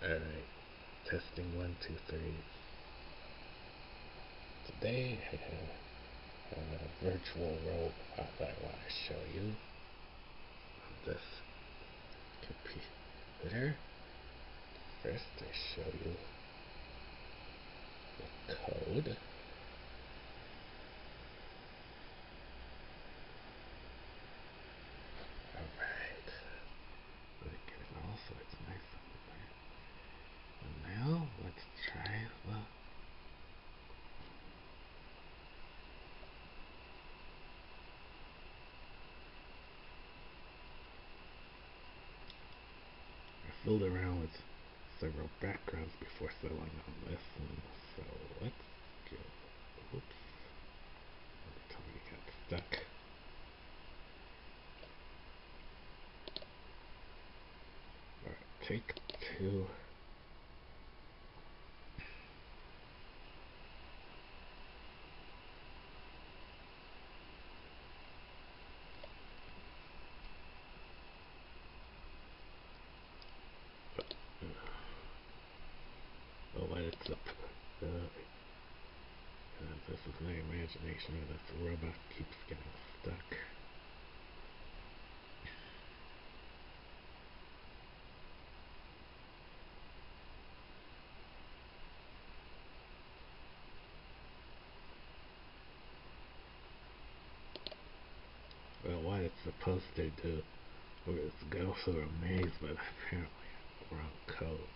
Alright, testing 1, 2, 3. Today I have a virtual robot that I want to show you on this computer. First I show you the code. Alright, let me get it all so it's nice and there. And now let's try the I filled around with several backgrounds before settling on this one, so let's go. Oops. Tell me you got stuck. Alright, take 2. Oh, but it's up. This is my imagination, or this robot keeps getting stuck. Well, what it's supposed to do is go through a maze, but apparently wrong code.